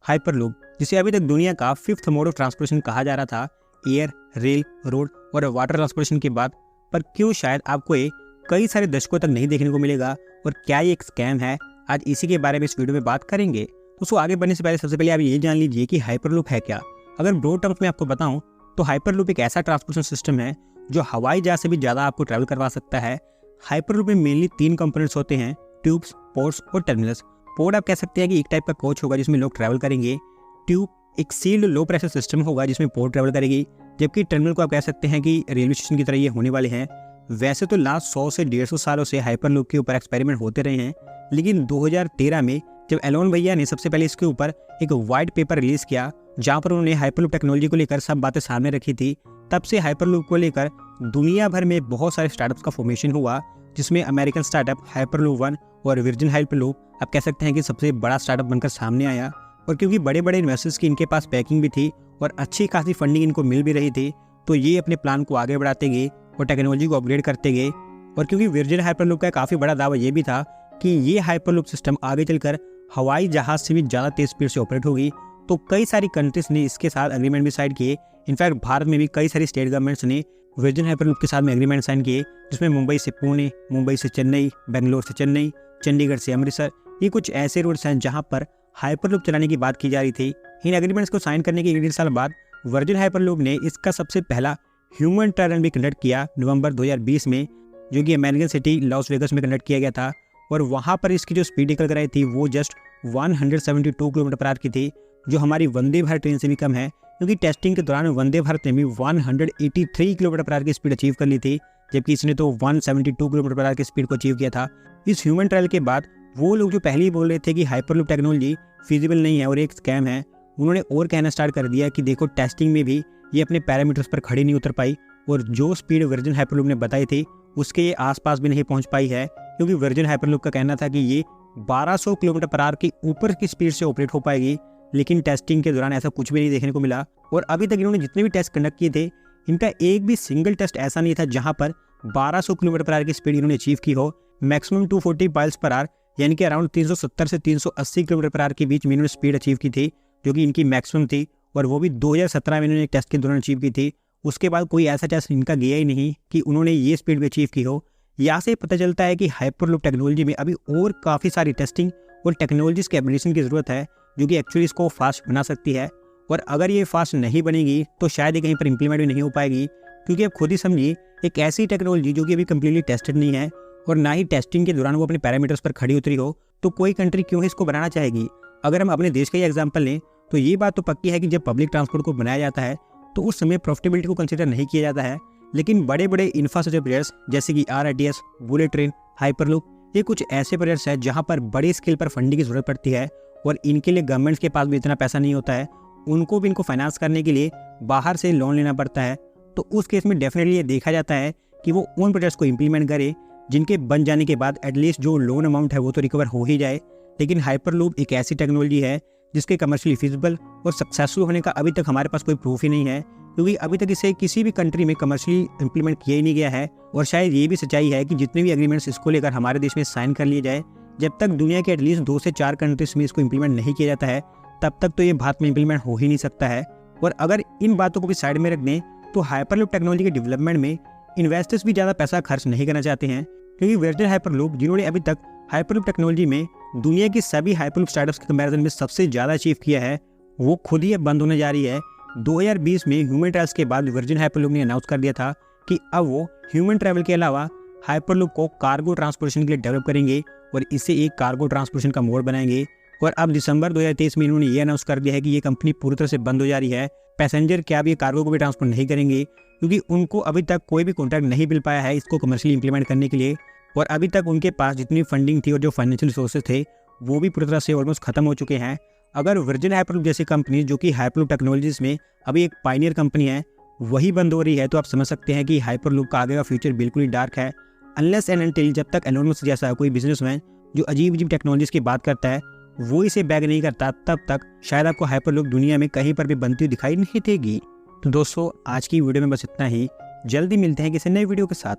Hyperloop, जिसे अभी तक दुनिया का 5th मोड ऑफ ट्रांसपोर्टेशन कहा जा रहा था एयर, रेल, रोड और वाटर ट्रांसपोर्टेशन के बाद, पर क्यों शायद आपको ये कई सारे दशकों तक नहीं देखने को मिलेगा और क्या ये एक स्कैम है, आज इसी के बारे में इस वीडियो में बात करेंगे। दोस्तों आगे बढ़ने से पहले सबसे पहले आप ये जान लीजिए कि हाइपरलूप है क्या। अगर ब्रॉड टर्म्स में आपको बताऊं तो हाइपरलूप एक ऐसा ट्रांसपोर्टेशन सिस्टम है जो हवाई जहाज से भी ज़्यादा आपको ट्रैवल करवा सकता है। हाइपरलूप में मेनली 3 कंपोनेंट्स होते हैं, ट्यूब्स, पोर्ट्स और टर्मिनल्स। पोर्ट आप कह सकते हैं कि एक टाइप का कोच होगा जिसमें लोग ट्रैवल करेंगे। ट्यूब एक सील्ड लो प्रेशर सिस्टम होगा जिसमें पोर्ट ट्रैवल करेगी, जबकि टर्मिनल को आप कह सकते हैं कि रेलवे स्टेशन की तरह ये होने वाले हैं। वैसे तो लास्ट 100 से 150 सालों से हाइपरलूप के ऊपर एक्सपेरिमेंट होते रहे हैं, लेकिन 2013 में जब एलोन भैया ने सबसे पहले इसके ऊपर एक वाइट पेपर रिलीज किया जहां पर उन्होंने हाइपरलूप टेक्नोलॉजी को लेकर सब बातें सामने रखी थी, तब से हाइपरलूप को लेकर दुनिया भर में बहुत सारे स्टार्टअप्स का फॉर्मेशन हुआ, जिसमें अमेरिकन स्टार्टअप हाइपरलूप 1 और वर्जिन हाइपरलूप आप कह सकते हैं कि सबसे बड़ा स्टार्टअप बनकर सामने आया। और क्योंकि बड़े बड़े इन्वेस्टर्स की इनके पास पैकिंग भी थी और अच्छी खासी फंडिंग इनको मिल भी रही थी, तो ये अपने प्लान को आगे बढ़ाते गए और टेक्नोलॉजी को अपग्रेड करते गए। और क्योंकि वर्जिन हाइपरलूप का काफ़ी बड़ा दावा ये भी था कि ये हाइपरलूप सिस्टम आगे चलकर हवाई जहाज से भी ज़्यादा तेज स्पीड से ऑपरेट होगी, तो कई सारी कंट्रीज ने इसके साथ एग्रीमेंट भी साइन किए। इनफैक्ट भारत में भी कई सारी स्टेट गवर्नमेंट्स ने वर्जिन हाइपरलूप के साथ में एग्रीमेंट साइन किए, जिसमें मुंबई से पुणे, मुंबई से चेन्नई, बेंगलोर से चेन्नई, चंडीगढ़ से अमृतसर, ये कुछ ऐसे रूट्स हैं जहां पर हाइपरलूप चलाने की बात की जा रही थी। इन एग्रीमेंट्स को साइन करने के 1.5 साल बाद वर्जिन हाइपरलूप ने इसका सबसे पहला ह्यूमन ट्रायल भी कंडक्ट किया नवंबर 2020 में, जो कि अमेरिकन सिटी लॉस वेगस में कंडक्ट किया गया था। और वहाँ पर इसकी जो स्पीड निकल कर आई थी वो जस्ट 172 किलोमीटर पर आवर की थी, जो हमारी वंदे भारत ट्रेन से भी कम है, क्योंकि टेस्टिंग के दौरान वंदे भारत ने भी 183 किलोमीटर पर आवर की स्पीड अचीव कर ली थी, जबकि इसने तो 172 किलोमीटर पर आवर की स्पीड को अचीव किया था। इस ह्यूमन ट्रायल के बाद वो लोग जो पहले ही बोल रहे थे कि हाइपरलूप टेक्नोलॉजी फिजिबल नहीं है और एक स्कैम है, उन्होंने और कहना स्टार्ट कर दिया कि देखो टेस्टिंग में भी ये अपने पैरामीटर्स पर खड़ी नहीं उतर पाई और जो स्पीड वर्जिन हाइपरलूप ने बताई थी उसके ये आसपास भी नहीं पहुंच पाई है, क्योंकि वर्जिन हाइपरलूप का कहना था कि ये 1200 किलोमीटर पर आवर की ऊपर की स्पीड से ऑपरेट हो पाएगी, लेकिन टेस्टिंग के दौरान ऐसा कुछ भी नहीं देखने को मिला। और अभी तक इन्होंने जितने भी टेस्ट कंडक्ट किए थे, इनका एक भी सिंगल टेस्ट ऐसा नहीं था जहां पर 1200 किलोमीटर पर आवर की स्पीड इन्होंने अचीव की हो। मैक्सिमम 240 माइल्स पर आवर यानी कि अराउंड 370 से 380 किलोमीटर पर आवर के बीच में इन्होंने स्पीड अचीव की थी, जो कि इनकी मैक्सिमम थी, और वो भी 2017 में इन्होंने एक टेस्ट के दौरान अचीव की थी। उसके बाद कोई ऐसा टेस्ट इनका गया ही नहीं कि उन्होंने ये स्पीड भी अचीव की हो। यहाँ से पता चलता है कि हाइपरलूप टेक्नोलॉजी में अभी और काफ़ी सारी टेस्टिंग और टेक्नोलॉजीज के एप्लीकेशन की ज़रूरत है, जो कि एक्चुअली इसको फास्ट बना सकती है। और अगर ये फास्ट नहीं बनेगी तो शायद ये कहीं पर इंप्लीमेंट भी नहीं हो पाएगी, क्योंकि आप खुद ही समझिए एक ऐसी टेक्नोलॉजी जो कि अभी कम्प्लीटली टेस्टेड नहीं है और ना ही टेस्टिंग के दौरान वो अपने पैरामीटर्स पर खड़ी उतरी हो, तो कोई कंट्री क्यों ही इसको बनाना चाहेगी। अगर हम अपने देश का ही एग्जाम्पल लें तो ये बात तो पक्की है कि जब पब्लिक ट्रांसपोर्ट को बनाया जाता है तो उस समय प्रॉफिटेबिलिटी को कंसिडर नहीं किया जाता है, लेकिन बड़े बड़े इंफ्रास्ट्रक्चर प्लेयर्स जैसे कि आरआरटीएस, बुलेट ट्रेन, हाइपरलूप, ये कुछ ऐसे प्लेयर्स हैं जहां पर बड़े स्केल पर फंडिंग की जरूरत पड़ती है और इनके लिए गवर्नमेंट्स के पास भी इतना पैसा नहीं होता है, उनको भी इनको फाइनेंस करने के लिए बाहर से लोन लेना पड़ता है। तो उस केस में डेफिनेटली ये देखा जाता है कि वो उन प्रोजेक्ट्स को इम्प्लीमेंट करे जिनके बन जाने के बाद एटलीस्ट जो लोन अमाउंट है वो तो रिकवर हो ही जाए। लेकिन हाइपरलूप एक ऐसी टेक्नोलॉजी है जिसके कमर्शियली फिजिबल और सक्सेसफुल होने का अभी तक हमारे पास कोई प्रूफ ही नहीं है, क्योंकि अभी तक इसे किसी भी कंट्री में कमर्शियली इंप्लीमेंट किया ही नहीं गया है। और शायद ये भी सच्चाई है कि जितने भी एग्रीमेंट्स इसको लेकर हमारे देश में साइन कर लिए जाए, जब तक दुनिया के एटलीस्ट 2 से 4 कंट्रीज में इसको इंप्लीमेंट नहीं किया जाता है, तब तक तो ये भारत में इंप्लीमेंट हो ही नहीं सकता है। और अगर इन बातों को भी साइड में रख दें तो हाइपरलूप टेक्नोलॉजी के डेवलपमेंट में इन्वेस्टर्स भी ज़्यादा पैसा खर्च नहीं करना चाहते हैं, क्योंकि वर्जिन हाइपरलूप जिन्होंने अभी तक हाइपरलूप टेक्नोलॉजी में दुनिया की सभी हाइपरलूप स्टार्टअप्स के कंपैरिजन में सबसे ज़्यादा अचीव किया है, वो खुद ही अब बंद होने जा रही है। 2020 में ह्यूमन ट्रायल्स के बाद वर्जिन हाइपरलूप ने अनाउंस कर दिया था कि अब वो ह्यूमन ट्रैवल के अलावा हाइपरलूप को कार्गो ट्रांसपोर्टेशन के लिए डेवलप करेंगे और इसे एक कार्गो ट्रांसपोर्टेशन का मोड बनाएंगे। और अब दिसंबर 2023 में इन्होंने ये अनाउंस कर दिया है कि ये कंपनी पूरी तरह से बंद हो जा रही है। पैसेंजर क्या अब ये कार्गो को भी ट्रांसपोर्ट नहीं करेंगे, क्योंकि उनको अभी तक कोई भी कॉन्ट्रैक्ट नहीं मिल पाया है इसको कमर्शियली इंप्लीमेंट करने के लिए। और अभी तक उनके पास जितनी फंडिंग थी और जो फाइनेंशियल रिसोर्सेज थे वो भी पूरी तरह से ऑलमोस्ट खत्म हो चुके हैं। अगर वर्जिन हाइपरलूप जैसी कंपनी जो कि हाइपरलूप टेक्नोलॉजीज में अभी एक पायनियर कंपनी है वही बंद हो रही है, तो आप समझ सकते हैं कि हाइपरलूप का आगे का फ्यूचर बिल्कुल ही डार्क है। अनलेस एंड अनटिल जब तक एलोन मस्क जैसा कोई बिजनेसमैन जो अजीब अजीब टेक्नोलॉजीज की बात करता है वो इसे बैग नहीं करता, तब तक शायद आपको हाइपरलूप दुनिया में कहीं पर भी बनती हुई दिखाई नहीं देगी। तो दोस्तों आज की वीडियो में बस इतना ही, जल्दी मिलते हैं किसी नए वीडियो के साथ।